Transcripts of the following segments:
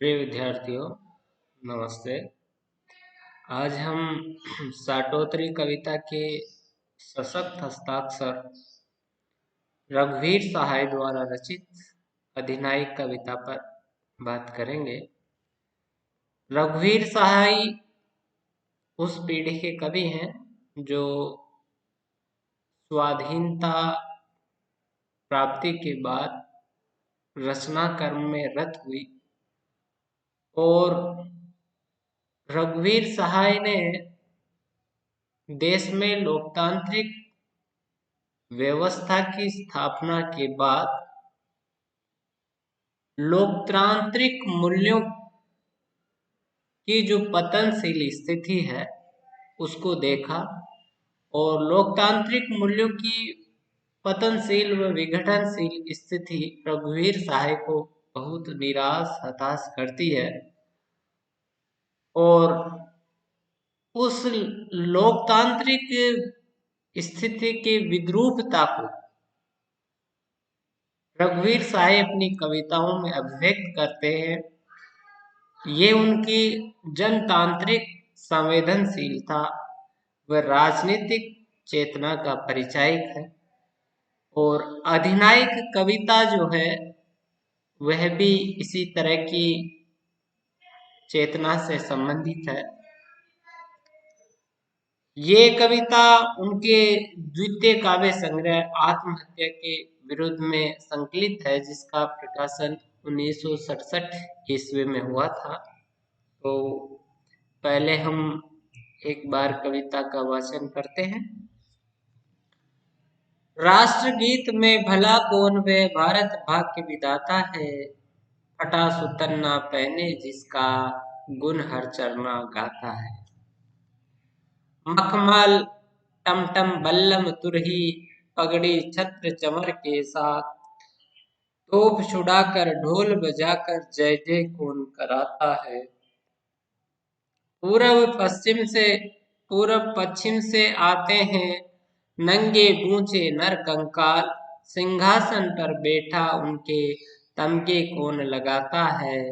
प्रिय विद्यार्थियों, नमस्ते। आज हम साटोतरी कविता के सशक्त हस्ताक्षर रघुवीर सहाय द्वारा रचित अधिनायक कविता पर बात करेंगे। रघुवीर सहाय उस पीढ़ी के कवि हैं जो स्वाधीनता प्राप्ति के बाद रचना कर्म में रत हुई और रघुवीर सहाय ने देश में लोकतांत्रिक व्यवस्था की स्थापना के बाद लोकतांत्रिक मूल्यों की जो पतनशील स्थिति है उसको देखा और लोकतांत्रिक मूल्यों की पतनशील व विघटनशील स्थिति रघुवीर सहाय को बहुत निराश हताश करती है और उस लोकतांत्रिक स्थिति के विद्रूपता को रघुवीर सहाय अपनी कविताओं में अभिव्यक्त करते हैं। ये उनकी जनतांत्रिक संवेदनशीलता व राजनीतिक चेतना का परिचायक है और अधिनायक कविता जो है वह भी इसी तरह की चेतना से संबंधित है। ये कविता उनके द्वितीय काव्य संग्रह आत्महत्या के विरुद्ध में संकलित है, जिसका प्रकाशन 1967 ईस्वी में हुआ था। तो पहले हम एक बार कविता का वाचन करते हैं। राष्ट्रगीत में भला कौन वे भारत भाग्य विधाता है, फटा सुतन ना पहने जिसका गुण हर चरना गाता है। मखमल टमटम बल्लम तुरही पगड़ी छत्र चमर के साथ, तोप छुड़ाकर ढोल बजाकर जय जय कौन कराता है। पूरब पश्चिम से आते हैं नंगे पूंछे नर कंकाल, सिंहासन पर बैठा उनके तमगे कौन लगाता है।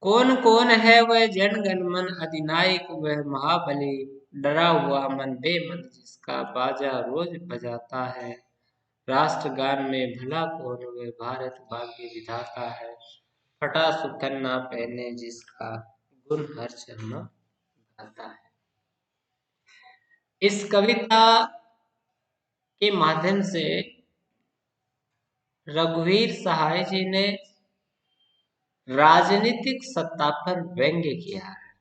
कौन कौन है वह जनगण मन अधिनायक, वह महाबली डरा हुआ मन बेमन जिसका बाजा रोज बजाता है। राष्ट्रगान में भला कौन वह भारत भाग्य विधाता है, फटा सुतन ना पहने जिसका गुण हर चरना गाता है। इस कविता के माध्यम से रघुवीर सहाय जी ने राजनीतिक सत्ता पर व्यंग्य किया है।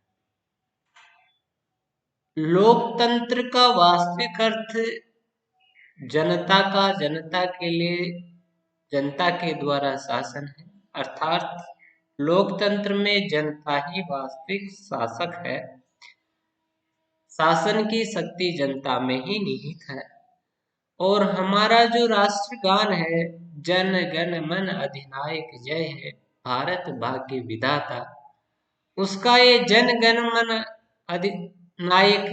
लोकतंत्र का वास्तविक अर्थ जनता का, जनता के लिए, जनता के द्वारा शासन है। अर्थात लोकतंत्र में जनता ही वास्तविक शासक है। शासन की शक्ति जनता में ही निहित है। और हमारा जो राष्ट्रगान है, जन गण मन अधिनायक जय है भारत भाग्य विधाता, उसका ये जन गण मन अधिनायक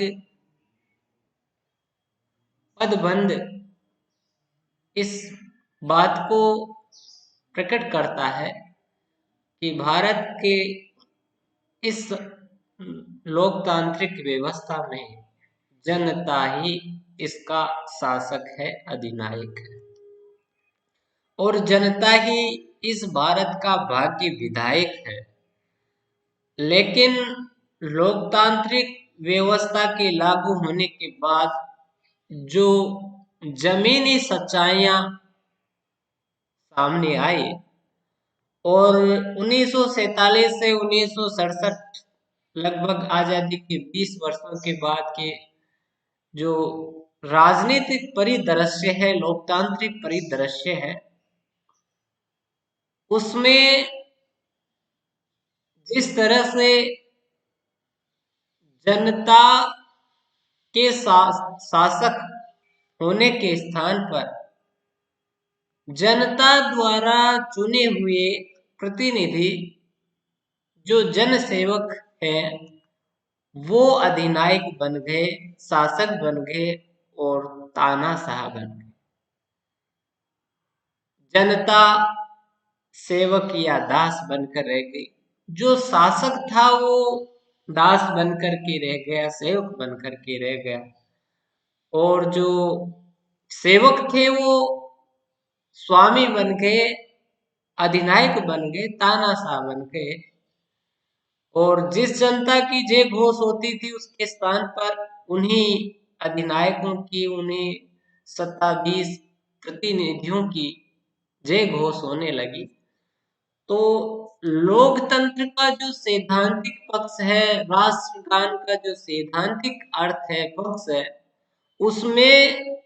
पदबंध इस बात को प्रकट करता है कि भारत के इस लोकतांत्रिक व्यवस्था में जनता ही इसका शासक है, अधिनायक है और जनता ही इस भारत का भाग्य विधायक है। लेकिन लोकतांत्रिक व्यवस्था के लागू होने के बाद जो जमीनी सच्चाइयां सामने आई और 1947 से 1967 लगभग आजादी के 20 वर्षों के बाद के जो राजनीतिक परिदृश्य है, लोकतांत्रिक परिदृश्य है, उसमें जिस तरह से जनता के शासक होने के स्थान पर जनता द्वारा चुने हुए प्रतिनिधि जो जन सेवक हैं, वो अधिनायक बन गए, शासक बन गए और तानाशाह बन गए। जनता सेवक या दास बनकर रह गई। जो शासक था वो दास बनकर के रह गया, सेवक बनकर के रह गया, और जो सेवक थे वो स्वामी बन गए, अधिनायक बन गए, तानाशाह बन गए। और जिस जनता की जय घोष होती थी उसके स्थान पर उन्हीं अधिनायकों की, उन्हीं सत्ताधीश प्रतिनिधियों की जय घोष होने लगी। तो लोकतंत्र का जो सैद्धांतिक पक्ष है, राष्ट्रगान का जो सैद्धांतिक अर्थ है, पक्ष है, उसमें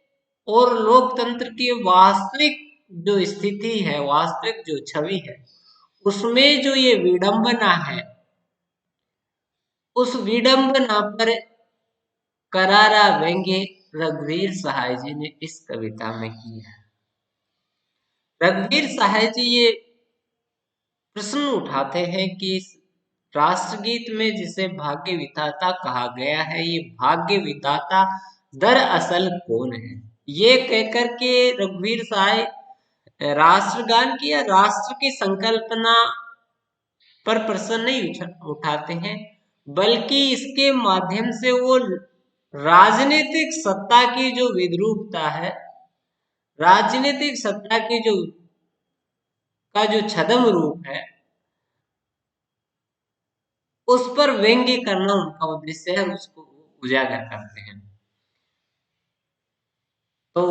और लोकतंत्र की वास्तविक जो स्थिति है, वास्तविक जो छवि है, उसमें जो ये विडंबना है, उस विडंबना पर करारा व्यंग्य रघुवीर सहाय जी ने इस कविता में किया है। रघुवीर सहाय जी ये प्रश्न उठाते हैं कि राष्ट्रगीत में जिसे भाग्य विधाता कहा गया है, ये भाग्य विधाता दरअसल कौन है। ये कहकर के रघुवीर सहाय राष्ट्रगान की या राष्ट्र की संकल्पना पर प्रश्न नहीं उठाते हैं, बल्कि इसके माध्यम से वो राजनीतिक सत्ता की जो विद्रूपता है, राजनीतिक सत्ता की जो छद्म रूप है, उस पर व्यंग्य करना उनका उद्देश्य है, उसको उजागर करते हैं। तो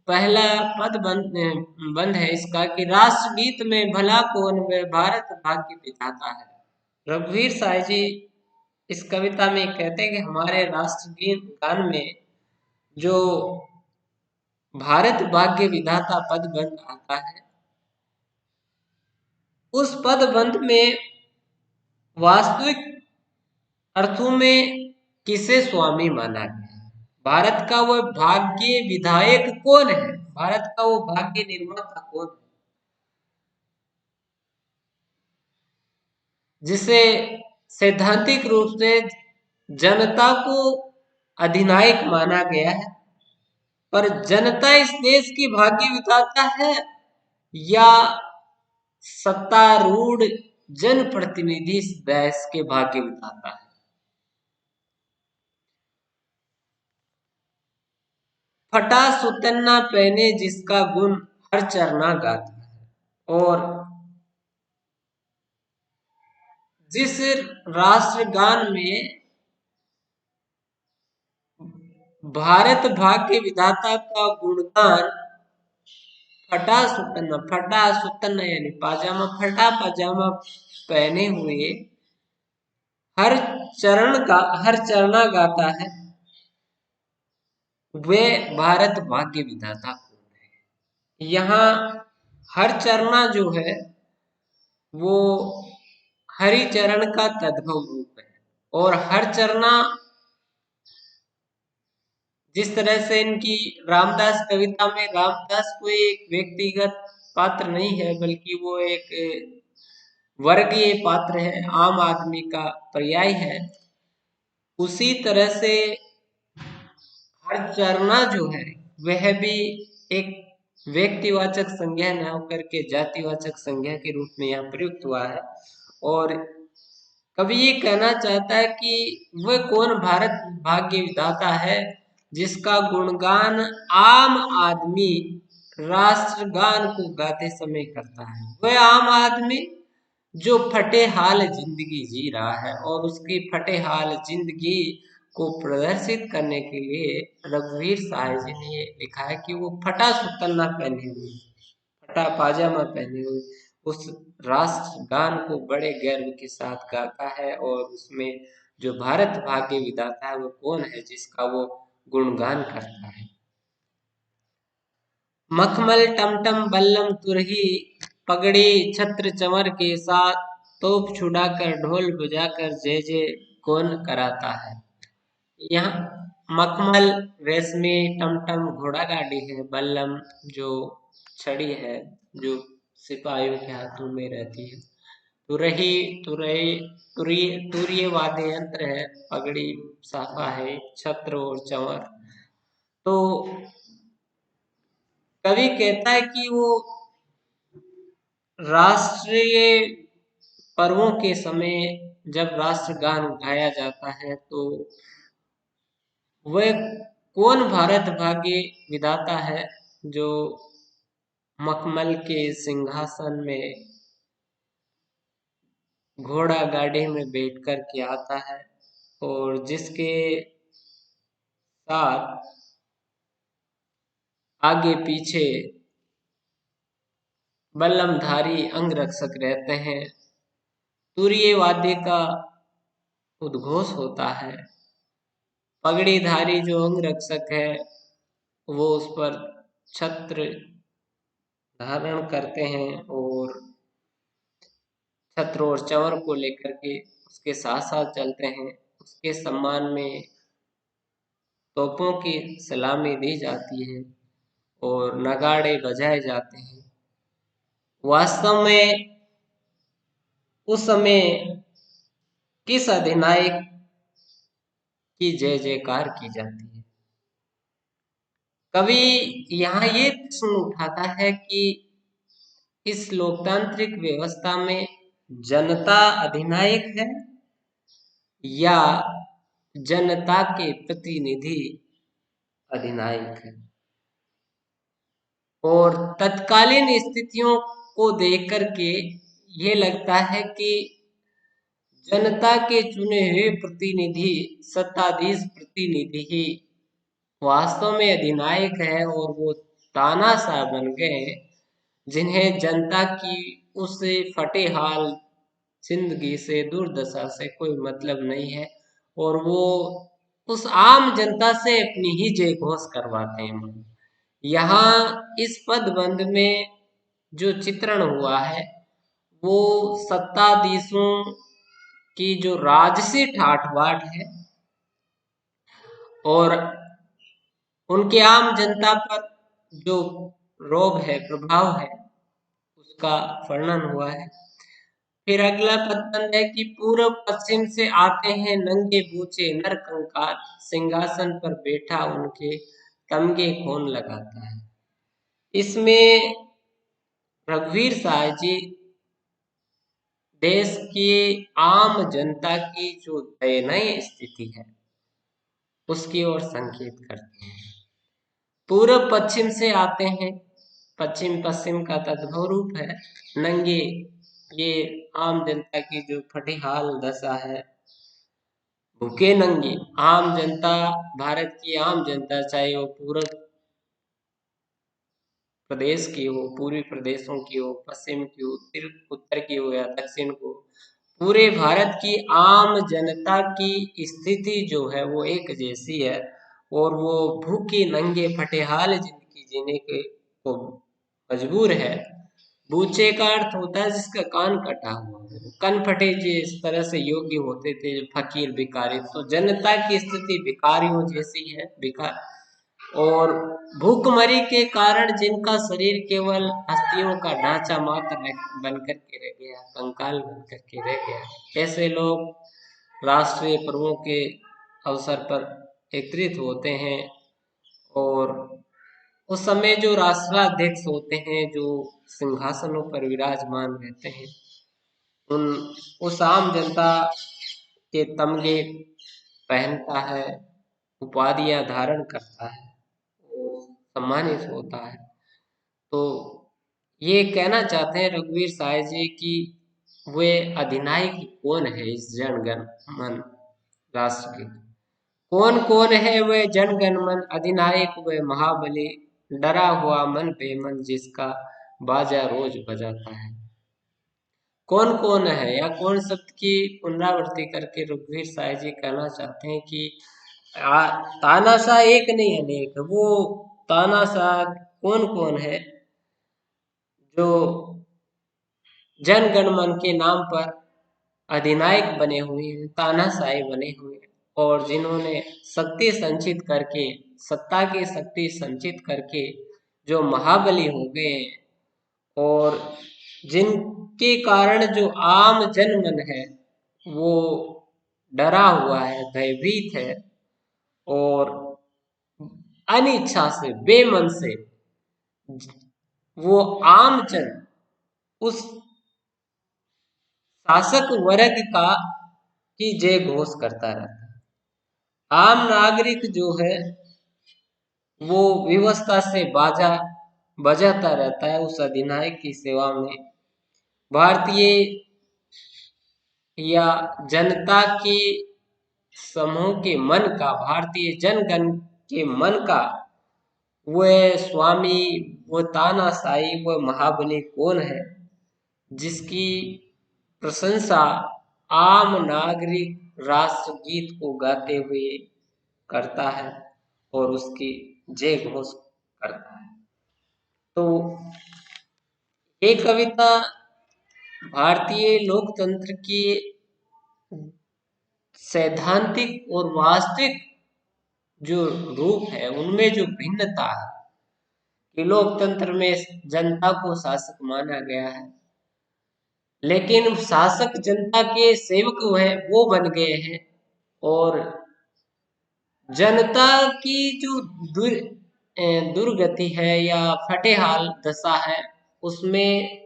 पहला पद बंद है इसका कि राष्ट्रगीत में भला कौन वे भारत भाग्य विधाता है। रघुवीर साय जी इस कविता में कहते हैं कि हमारे राष्ट्रगीत गान में जो भारत भाग्य विधाता पद बंद आता है, उस पद बंद में वास्तविक अर्थों में किसे स्वामी माना गया है, भारत का वो भाग्य विधायक कौन है, भारत का वो भाग्य निर्माता कौन है, जिसे सैद्धांतिक रूप से जनता को अधिनायक माना गया है। पर जनता इस देश की भाग्य विधाता है या सत्तारूढ़ जनप्रतिनिधि इस देश के भाग्य विधाता है। फटा सुतन्ना पहने जिसका गुण हर चरना गाता है। और जिस राष्ट्रगान में भारत भाग्य विधाता का गुणगान फटा सुतन्ना यानी पाजामा, फटा पाजामा पहने हुए हर चरणा गाता है, वे भारत भाग्य विधाता कौन है। यहाँ हर चरणा जो है वो हरिचरण का तद्भव रूप है, और हर चरणा जिस तरह से इनकी रामदास कविता में रामदास कोई एक व्यक्तिगत पात्र नहीं है, बल्कि वो एक वर्गीय पात्र है, आम आदमी का पर्याय है। उसी तरह से हर चरना जो है वह भी एक व्यक्तिवाचक संज्ञा न होकर के जातिवाचक संज्ञा के रूप में यहाँ प्रयुक्त हुआ है। और कवि ये कहना चाहता है कि वह कौन भारत भाग्य विधाता है जिसका गुणगान आम आदमी राष्ट्रगान को गाते समय करता है। वह आम आदमी जो फटे हाल जिंदगी जी रहा है, और उसकी फटे हाल जिंदगी को प्रदर्शित करने के लिए रघुवीर साय जी ने ये लिखा है कि वो फटा सुतन्ना पहने हुए, फटा पाजामा पहने हुए उस राष्ट्रगान को बड़े गर्व के साथ गाता है। और उसमें जो भारत भाग्य विधाता है वो कौन है जिसका वो गुणगान करता है। मखमल टमटम बल्लम तुरही पगड़ी छत्र चमर के साथ तोप छुड़ाकर ढोल बजाकर जय जय कौन कराता है। यहाँ मखमल रेशमी, टमटम घोड़ा गाड़ी है, बल्लम जो छड़ी है जो सिपाहियों के हाथों में रहती है, तुरही तुरही तुरीय वाद्य यंत्र है, पगड़ी साफा है, छत्र और चंवर। तो कवि कहता है कि वो राष्ट्रीय पर्वों के समय जब राष्ट्रगान गाया जाता है तो वह कौन भारत भाग्य विधाता है जो मखमल के सिंहासन में घोड़ा गाड़ी में बैठ कर के आता है और जिसके साथ आगे पीछे बल्लमधारी अंगरक्षक रहते हैं। तुरीय वाद्य का उद्घोष होता है। पगड़ीधारी जो अंगरक्षक है वो उस पर छत्र धारण करते हैं और छत्र और चंवर को लेकर के उसके साथ साथ चलते हैं। उसके सम्मान में तोपों की सलामी दी जाती है और नगाड़े बजाए जाते हैं। वास्तव में उस समय किस अधिनायक की जय जयकार की जाती है। कवि यहाँ ये प्रश्न उठाता है कि इस लोकतांत्रिक व्यवस्था में जनता अधिनायक है या जनता के प्रतिनिधि अधिनायक है। और तत्कालीन स्थितियों को देख करके ये लगता है कि जनता के चुने हुए प्रतिनिधि सत्ताधीश प्रतिनिधि ही वास्तव में अधिनायक है और वो तानाशाह बन गए जिन्हें जनता की उस फटे हाल जिंदगी से दुर्दशा से कोई मतलब नहीं है और वो उस आम जनता से अपनी ही जय घोष करवाते हैं। यहाँ इस पदबंध में जो चित्रण हुआ है वो सत्ताधीशों की जो राजसी ठाठ बाट है और उनके आम जनता पर जो रोब है प्रभाव है उसका वर्णन हुआ है। फिर अगला पदबंध है कि पूर्व पश्चिम से आते हैं नंगे बूचे नर कंकाल, सिंहासन पर बैठा उनके तमगे कौन लगाता है। इसमें रघुवीर साय जी देश की आम जनता की जो दयनीय स्थिति है उसकी ओर संकेत करते हैं। पूर्व पश्चिम से आते हैं, पश्चिम पश्चिम का तद्भव रूप है। नंगे ये आम जनता की जो फटीहाल दशा है, भूखे नंगे आम जनता, भारत की आम जनता चाहे वो पूर्व प्रदेश की हो, पूर्वी प्रदेशों की हो, पश्चिम की हो, उत्तर की हो या दक्षिण को, पूरे भारत की आम जनता की स्थिति जो है वो एक जैसी है और वो भूखे नंगे फटेहाल जिंदगी जीने के को मजबूर है। बूचे का अर्थ होता है जिसका कान कटा हुआ हो, कन फटे जिस तरह से योग्य होते थे फकीर भिखारी, तो जनता की स्थिति भिखारियों जैसी है। भिखार और भूखमरी के कारण जिनका शरीर केवल अस्थियों का ढांचा मात्र बन करके रह गया, कंकाल बन करके रह गया, ऐसे लोग राष्ट्रीय पर्वों के अवसर पर एकत्रित होते हैं और उस समय जो राष्ट्राध्यक्ष होते हैं जो सिंहासनों पर विराजमान रहते हैं उन उस आम जनता के तमगे पहनता है, उपाधियां धारण करता है और सम्मानित होता है। तो ये कहना चाहते हैं रघुवीर साय जी की वे अधिनायक कौन है इस जनगण मन राष्ट्र के, कौन कौन है वे जनगण मन अधिनायक वे महाबली, डरा हुआ मन बेमन जिसका बाजा रोज बजाता है। कौन कौन है या कौन शब्द की पुनरावृत्ति करके रघुवीर साय जी कहना चाहते हैं कि तानाशाह एक नहीं अनेक। वो तानाशाह कौन कौन है जो जनगण मन के नाम पर अधिनायक बने हुए हैं, तानाशाही बने हुए हैं और जिन्होंने शक्ति संचित करके, सत्ता की शक्ति संचित करके जो महाबली हो गए और जिनके कारण जो आम जनमन है वो डरा हुआ है, भयभीत है और अनिच्छा से, बेमन से वो आम जन उस शासक वर्ग का की जय घोष करता रहता है। आम नागरिक जो है वो व्यवस्था से बाजा बजाता रहता है उस अधिनायक की सेवा में। भारतीय या जनता के समूह के मन का, भारतीय जनगण के मन का वह स्वामी, वो तानाशाही, वह महाबली कौन है जिसकी प्रशंसा आम नागरिक राष्ट्रगीत को गाते हुए करता है और उसकी जय घोष करता है। तो ये कविता भारतीय लोकतंत्र की सैद्धांतिक और वास्तविक जो रूप है उनमें जो भिन्नता है कि लोकतंत्र में जनता को शासक माना गया है, लेकिन शासक जनता के सेवक वो बन गए हैं और जनता की जो दुर्गति है या फटेहाल दशा है उसमें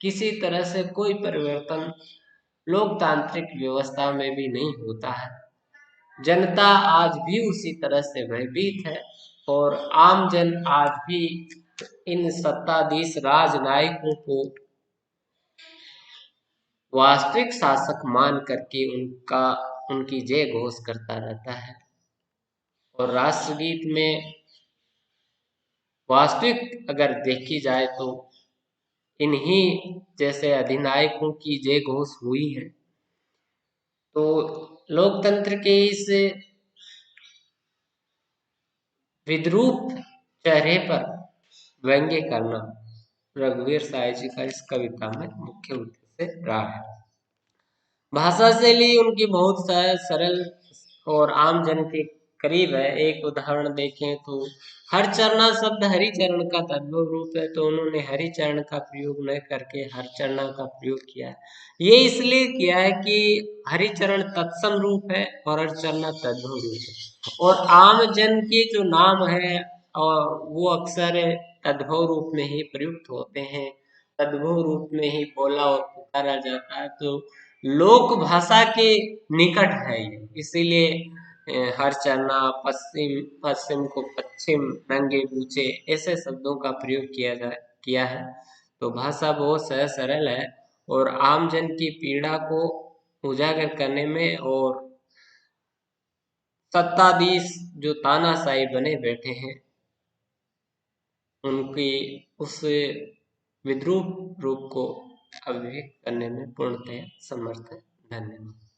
किसी तरह से कोई परिवर्तन लोकतांत्रिक व्यवस्था में भी नहीं होता है। जनता आज भी उसी तरह से भयभीत है और आम जन आज भी इन सत्ताधीश राजनायकों को वास्तविक शासक मान करके उनकी जय घोष करता रहता है। और राष्ट्रगीत में वास्तविक अगर देखी जाए तो इन्हीं जैसे अधिनायकों की जय घोष हुई है। तो लोकतंत्र के इस विद्रूप चेहरे पर व्यंग्य करना रघुवीर साय जी का इस कविता में मुख्य उद्देश्य रहा है। भाषा शैली उनकी बहुत सरल और आम जन के करीब है। एक उदाहरण देखें तो हरचरणा शब्द हरिचरण का तद्भव रूप है, तो उन्होंने हरिचरण का प्रयोग न करके हरचरणा का प्रयोग किया है। ये इसलिए किया है कि हरिचरण तत्सम रूप है और हरचरणा तद्भव रूप है और आम जन के जो नाम है और वो अक्सर तद्भव रूप में ही प्रयुक्त होते हैं, तद्भव रूप में ही बोला और पुकारा जाता है। तो लोक भाषा के निकट है ये, इसीलिए हरचरणा, पश्चिम, पश्चिम को पश्चिम, नंगे बूचे ऐसे शब्दों का प्रयोग किया है। तो भाषा बहुत सहज सरल है और आम जन की पीड़ा को उजागर करने में और सत्ताधीश जो तानाशाही बने बैठे हैं उनकी उस विद्रूप रूप को अभिव्यक्त करने में पूर्णतः समर्थ है। धन्यवाद।